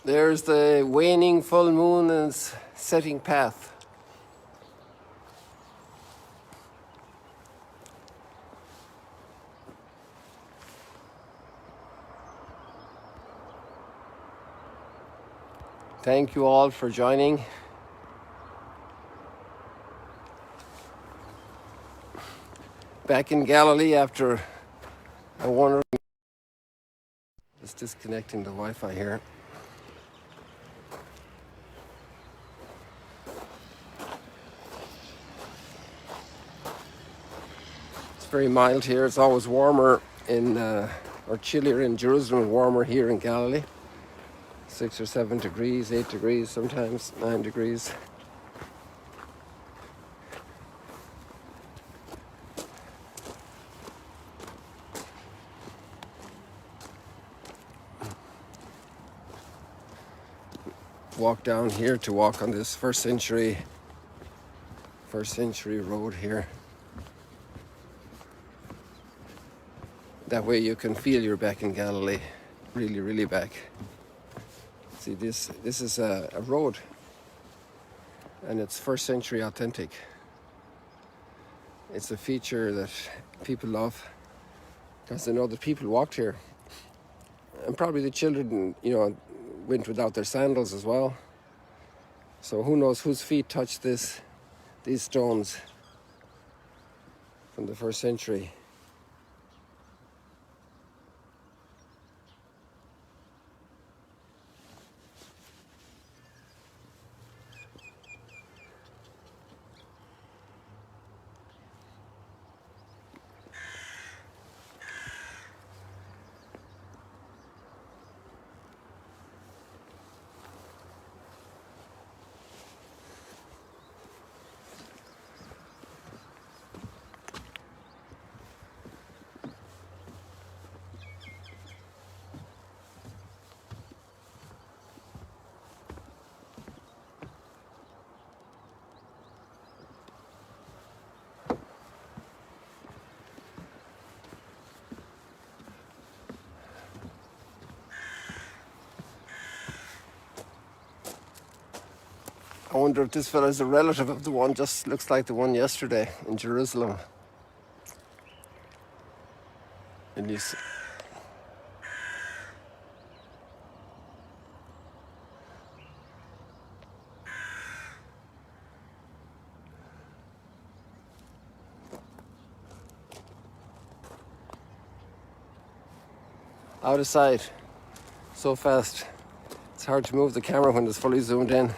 There's the waning full moon and setting path. Thank you all for joining. Back in Galilee after a wandering. Just disconnecting the Wi-Fi here. It's very mild here. It's always warmer or chillier in Jerusalem, warmer here in Galilee. 6 or 7 degrees, 8 degrees, sometimes 9 degrees. Walk down here to walk on this first century road here. That way you can feel you're back in Galilee, really, really back. See, this is a road, and it's first century authentic. It's a feature that people love because they know that people walked here, and probably the children, went without their sandals as well. So who knows whose feet touched these stones from the first century. I wonder if this fella is a relative of the one, just looks like the one yesterday in Jerusalem. And he's out of sight so fast. It's hard to move the camera when it's fully zoomed in.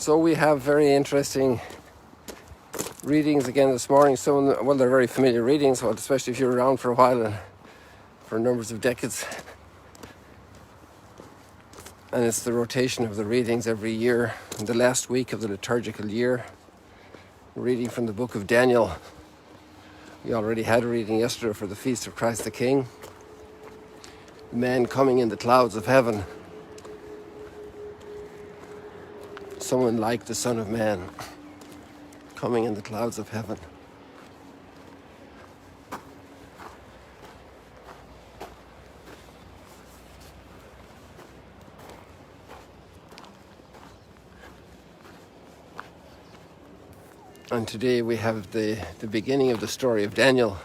So we have very interesting readings again this morning. Some of them, they're very familiar readings, especially if you're around for a while and for numbers of decades. And it's the rotation of the readings every year, the last week of the liturgical year. Reading from the book of Daniel. We already had a reading yesterday for the Feast of Christ the King. The man coming in the clouds of heaven. Someone like the Son of Man, coming in the clouds of heaven. And today we have the beginning of the story of Daniel.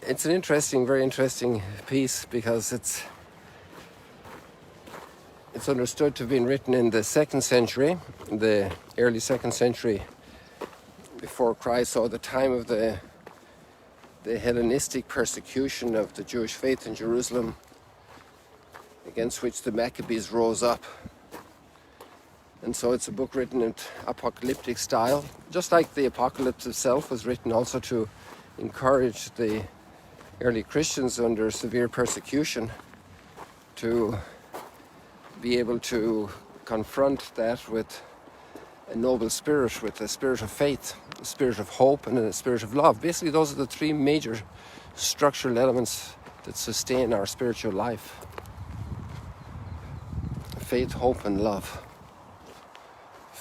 It's an interesting, very interesting piece because it's understood to have been written in the 2nd century, the early 2nd century before Christ, so the time of the Hellenistic persecution of the Jewish faith in Jerusalem, against which the Maccabees rose up. And so it's a book written in apocalyptic style, just like the apocalypse itself was written also to encourage the early Christians under severe persecution to be able to confront that with a noble spirit, with a spirit of faith, a spirit of hope, and a spirit of love. Basically, those are the three major structural elements that sustain our spiritual life: faith, hope, and love.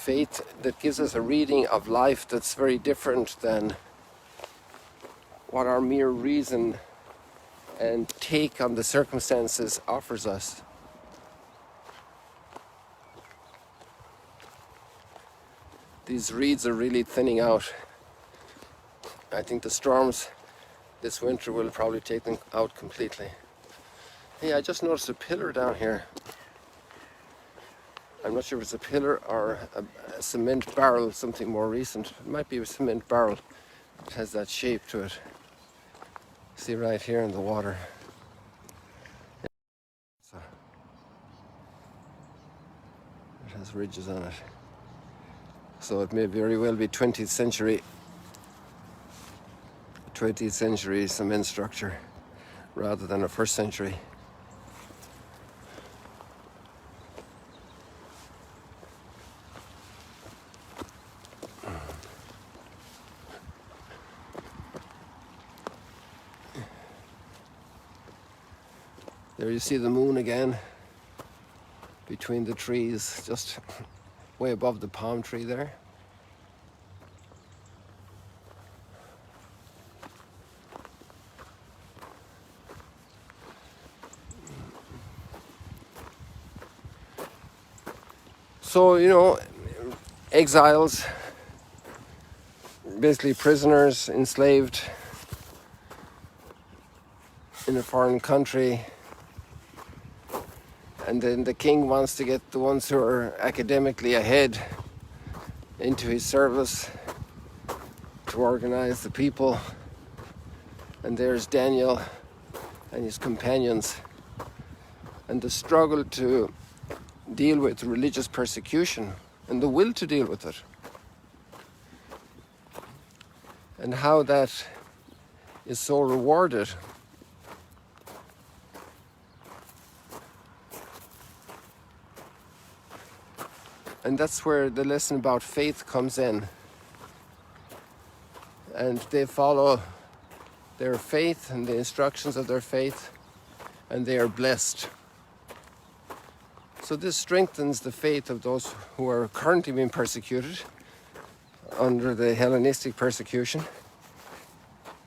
faith that gives us a reading of life that's very different than what our mere reason and take on the circumstances offers us. These reeds are really thinning out. I think the storms this winter will probably take them out completely. Hey, I just noticed a pillar down here. I'm not sure if it's a pillar or a cement barrel, something more recent. It might be a cement barrel. It has that shape to it. See right here in the water. So it has ridges on it. So it may very well be 20th century cement structure rather than a first century. There you see the moon again between the trees, just way above the palm tree there. So, you know, exiles, basically prisoners, enslaved in a foreign country, and then the king wants to get the ones who are academically ahead into his service to organize the people. And there's Daniel and his companions, and the struggle to deal with religious persecution and the will to deal with it, and how that is so rewarded. And that's where the lesson about faith comes in. And they follow their faith and the instructions of their faith, and they are blessed. So this strengthens the faith of those who are currently being persecuted under the Hellenistic persecution.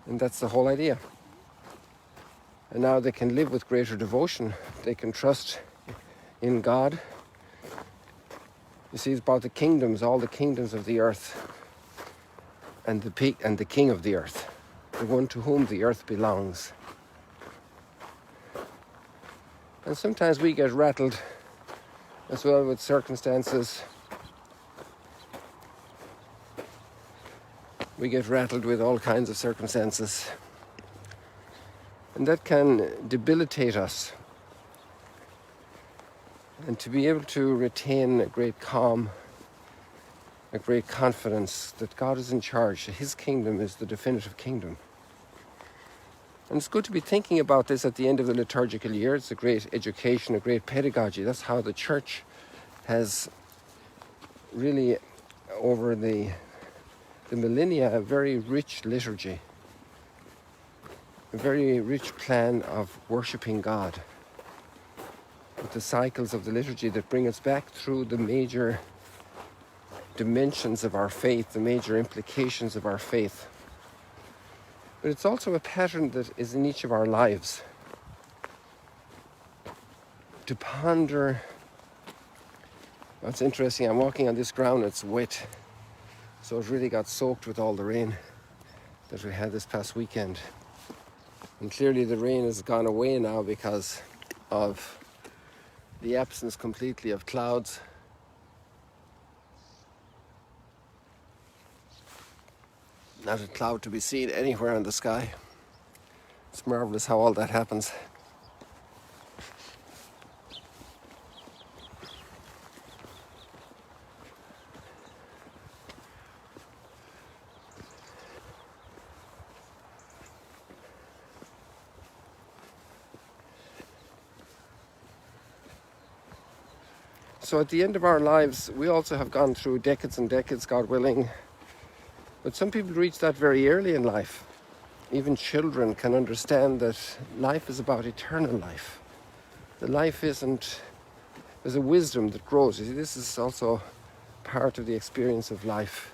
And that's the whole idea. And now they can live with greater devotion. They can trust in God. You see, it's about the kingdoms, all the kingdoms of the earth, and the king of the earth, the one to whom the earth belongs. And sometimes we get rattled as well with circumstances. We get rattled with all kinds of circumstances, and that can debilitate us. And to be able to retain a great calm, a great confidence that God is in charge, that His kingdom is the definitive kingdom. And it's good to be thinking about this at the end of the liturgical year. It's a great education, a great pedagogy. That's how the church has really, over the millennia, a very rich liturgy, a very rich plan of worshipping God, with the cycles of the liturgy that bring us back through the major dimensions of our faith, the major implications of our faith. But it's also a pattern that is in each of our lives. To ponder. Well, it's interesting, I'm walking on this ground, it's wet. So it really got soaked with all the rain that we had this past weekend. And clearly the rain has gone away now because of the absence completely of clouds. Not a cloud to be seen anywhere in the sky. It's marvelous how all that happens. So at the end of our lives, we also have gone through decades and decades, God willing. But some people reach that very early in life. Even children can understand that life is about eternal life. The life isn't, there's a wisdom that grows. You see, this is also part of the experience of life,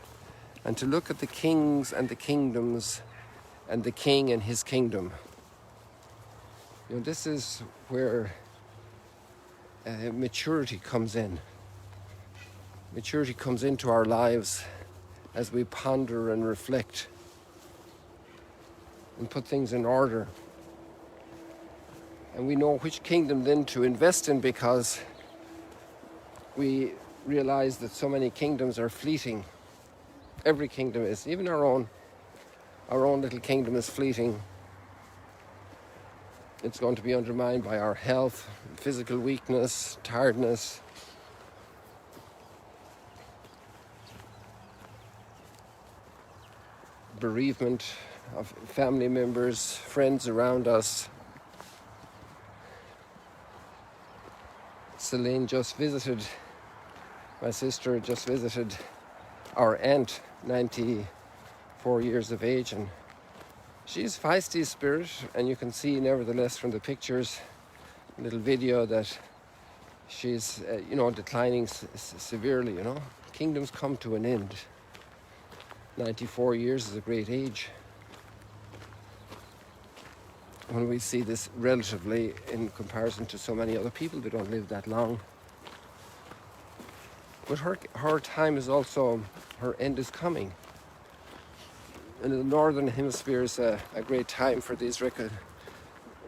and to look at the kings and the kingdoms and the king and his kingdom. You know, this is where maturity comes in. Maturity comes into our lives as we ponder and reflect and put things in order. And we know which kingdom then to invest in, because we realize that so many kingdoms are fleeting. Every kingdom is, even our own little kingdom is fleeting. It's going to be undermined by our health, physical weakness, tiredness. Bereavement of family members, friends around us. Celine just visited, my sister just visited our aunt, 94 years of age, and she's feisty spirit, and you can see nevertheless from the pictures, a little video, that she's declining severely. Kingdoms come to an end. 94 years is a great age. When we see this relatively in comparison to so many other people, they don't live that long. But her time is also, her end is coming. And in the Northern Hemisphere is a great time for these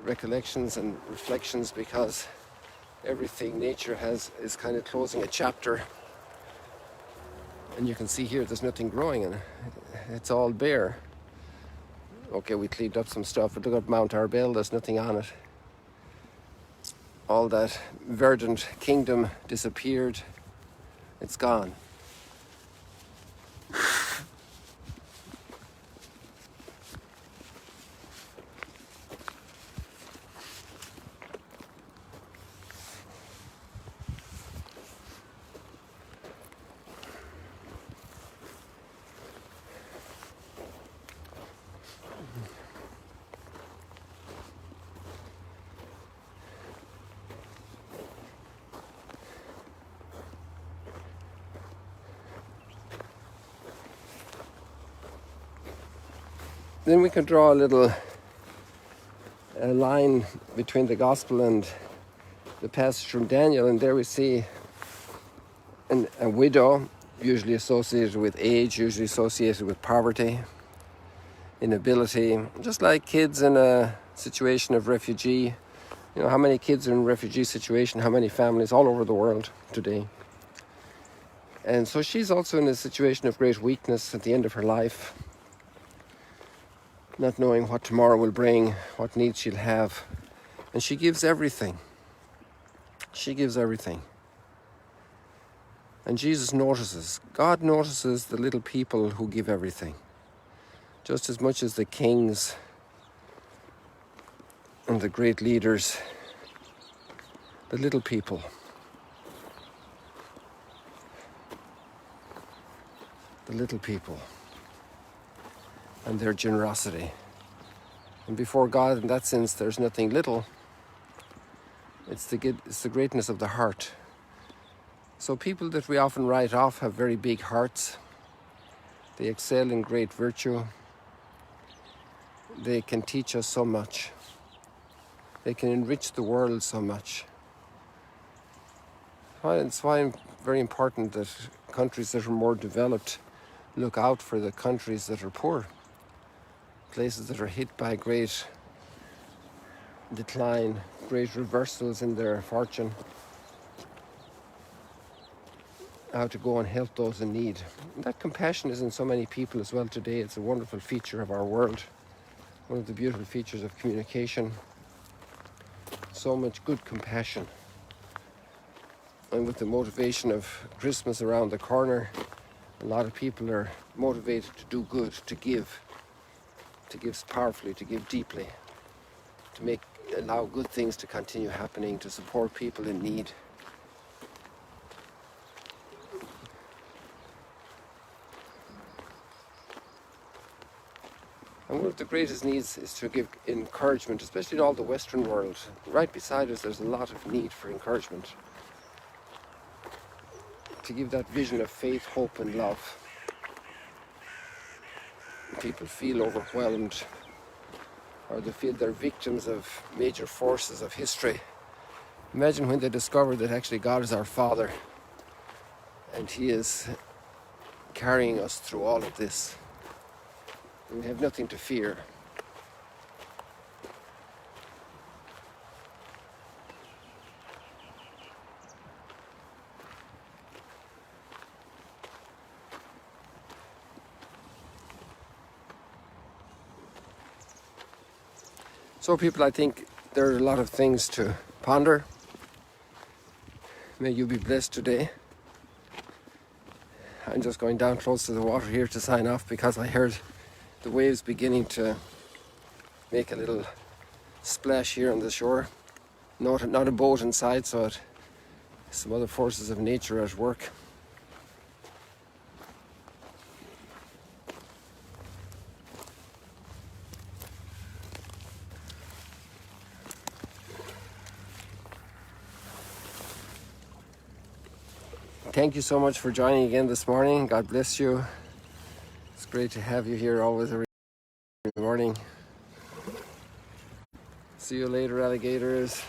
recollections and reflections, because everything nature is kind of closing a chapter. And you can see here there's nothing growing, and it's all bare. Okay, we cleaned up some stuff, but look at Mount Arbel, there's nothing on it. All that verdant kingdom disappeared. It's gone. Then we can draw a line between the gospel and the passage from Daniel, and there we see a widow, usually associated with age, usually associated with poverty, inability, just like kids in a situation of refugee. You know, how many kids are in a refugee situation, how many families all over the world today. And so she's also in a situation of great weakness at the end of her life, not knowing what tomorrow will bring, what needs she'll have. And she gives everything. She gives everything. And Jesus notices, God notices the little people who give everything, just as much as the kings and the great leaders. The little people. The little people. And their generosity. And before God, in that sense, there's nothing little. It's the greatness of the heart. So people that we often write off have very big hearts. They excel in great virtue. They can teach us so much. They can enrich the world so much. It's why very important that countries that are more developed look out for the countries that are poor. Places that are hit by great decline, great reversals in their fortune. How to go and help those in need. And that compassion is in so many people as well today. It's a wonderful feature of our world. One of the beautiful features of communication. So much good compassion. And with the motivation of Christmas around the corner, a lot of people are motivated to do good, to give powerfully, to give deeply, to allow good things to continue happening, to support people in need. And one of the greatest needs is to give encouragement, especially in all the Western world. Right beside us, there's a lot of need for encouragement. to give that vision of faith, hope and love. People feel overwhelmed, or they feel they're victims of major forces of history. Imagine when they discover that actually God is our Father and He is carrying us through all of this. And we have nothing to fear. So people, I think there are a lot of things to ponder. May you be blessed today. I'm just going down close to the water here to sign off because I heard the waves beginning to make a little splash here on the shore. Not a boat inside, so some other forces of nature at work. Thank you so much for joining again this morning. God bless you. It's great to have you here always every morning. See you later, alligators.